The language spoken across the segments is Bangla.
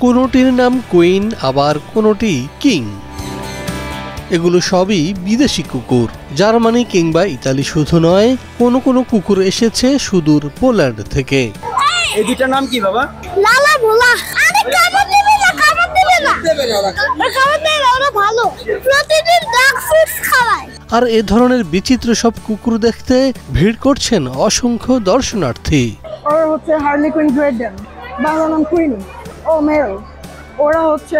কোনোটির নাম কুইন, আবার কোনোটি কিং। এগুলো সবই বিদেশি কুকুর। জার্মানি কিংবা ইতালি শুধু নয়, কোনো কোনো কুকুর এসেছে সুদূর পোল্যান্ড থেকে। এই দুটার নাম কি বাবা? লালা ভোলা। আরে কামড় দেবে না, কামড় দেবে না। কামড় দেবে না, ওরা ভালো। প্রতিদিন ডগ ফুড খাওয়ায়। আর এ ধরনের বিচিত্র সব কুকুর দেখতে ভিড় করছেন অসংখ্য দর্শনার্থী। ওরা হচ্ছে হার্লি কুইন গ্রেডেন, বাংলা নাম কুইনি, ও মেল। ওরা হচ্ছে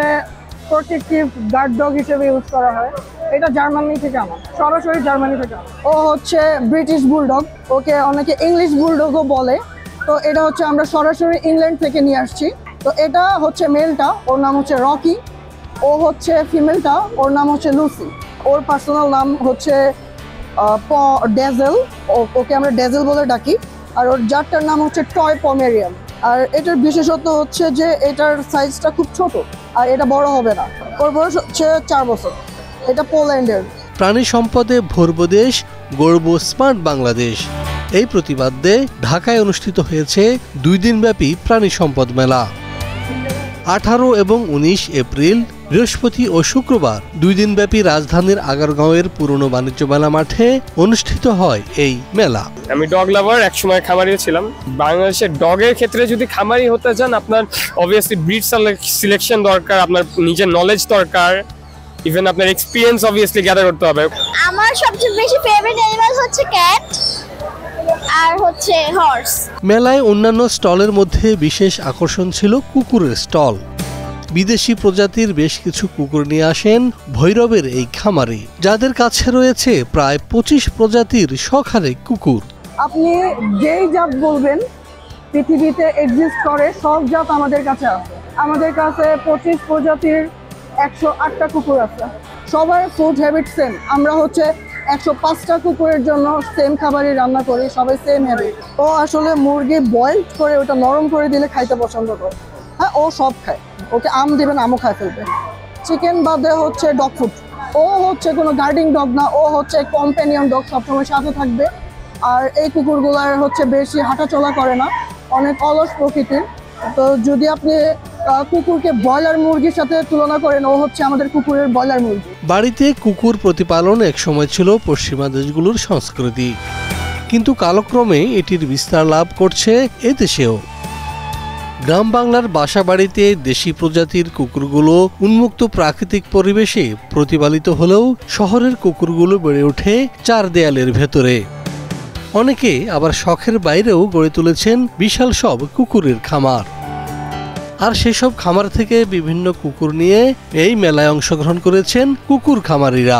প্রোটেক্টিভ গার্ড ডগ হিসেবে ইউজ করা হয়। এটা জার্মানি থেকে আমার, সরাসরি জার্মানি থেকে। ও হচ্ছে ব্রিটিশ বুলডগ, ওকে অনেকে ইংলিশ বুলডগও বলে। তো এটা হচ্ছে আমরা সরাসরি ইংল্যান্ড থেকে নিয়ে আসছি। তো এটা হচ্ছে মেলটা, ওর নাম হচ্ছে রকি। ও হচ্ছে ফিমেলটা, ওর নাম হচ্ছে লুসি। ওর পার্সোনাল নাম হচ্ছে ডেজেল, ওকে আমরা ডেজেল বলে ডাকি। আর ওর জাতটার নাম হচ্ছে টয় পমেরিয়ান। আর এটার বিশেষত্ব হচ্ছে যে এটার সাইজটা খুব ছোট, আর এটা বড় হবে না। ওর বয়স হচ্ছে 4 বছর। এটা পোল্যান্ডের। প্রাণী সম্পদে ভরব দেশ, গর্ব স্মার্ট বাংলাদেশ। এই প্রতিবাদে ঢাকায় অনুষ্ঠিত হয়েছে 2 দিনব্যাপী প্রাণী সম্পদ মেলা। 18 এবং 19 এপ্রিল বৃহস্পতি ও শুক্রবার 2 দিনব্যাপী রাজধানীর আগারগাঁওয়ের পুরনো বাণিজ্য মেলা মাঠে অনুষ্ঠিত হয় এই মেলা। আমি ডগ লাভার, একসময় খামারিও ছিলাম। বাংলাদেশের ডগের ক্ষেত্রে যদি খামারি হতে চান, আপনার অবভিয়াসলি ব্রিড সিলেকশন দরকার, আপনার নিজের নলেজ দরকার, ইভেন আপনার এক্সপিরিয়েন্স অবভিয়াসলি গ্যাদার করতে হবে। আমার সবচেয়ে বেশি ফেভারিট অ্যানিমাল হচ্ছে ক্যাট আর হচ্ছে হর্স। মেলায় অন্যান্য স্টলের মধ্যে বিশেষ আকর্ষণ ছিল কুকুরের স্টল। বিদেশি প্রজাতির বেশ কিছু কুকুর নিয়ে আসেন ভৈরবের এই খামারি, যাদের কাছে রয়েছে প্রায় 25 প্রজাতির শখানেক কুকুর। আপনি যেই জাত বলবেন পৃথিবীতে এক্সিস্ট করে, সব জাত আমাদের কাছে আছে। আমাদের কাছে 25 প্রজাতির 108টা কুকুর আছে। সবার ফুড হ্যাবিট সেম। আমরা হচ্ছে 105টা কুকুরের জন্য সেম খাবারই রান্না করি, সবাই সেম হ্যাবিট। ও আসলে মুরগি বয়েল করে ওটা নরম করে দিলে খাইতে পছন্দ করে। হ্যাঁ, ও সব খায়। ওকে আম দিবেন, আমও খায় ফেলবে। চিকেন বাদে হচ্ছে ডগ ফুড। ও হচ্ছে কোনো গার্ডিং ডগ না, ও হচ্ছে কম্প্যানিয়ন ডগ, সবসময় সাথে থাকবে। আর এই কুকুরগুলার হচ্ছে বেশি হাঁটাচলা করে না, অনেক অলস প্রকৃতির। তো যদি আপনি কুকুরকে ব্রয়লার মুরগির সাথে তুলনা করেন, ও হচ্ছে আমাদের কুকুরের ব্রয়লার মুরগি। বাড়িতে কুকুর প্রতিপালন একসময় ছিল পশ্চিমা দেশগুলোর সংস্কৃতি, কিন্তু কালক্রমে এটির বিস্তার লাভ করছে এদেশেও। গ্রাম বাংলার বাসা বাড়িতে দেশি প্রজাতির কুকুরগুলো উন্মুক্ত প্রাকৃতিক পরিবেশে প্রতিপালিত হলেও শহরের কুকুরগুলো বেড়ে ওঠে 4 দেয়ালের ভেতরে। অনেকে আবার শখের বাইরেও গড়ে তুলেছেন বিশাল সব কুকুরের খামার। আর সেসব খামার থেকে বিভিন্ন কুকুর নিয়ে এই মেলায় অংশগ্রহণ করেছেন কুকুর খামারিরা।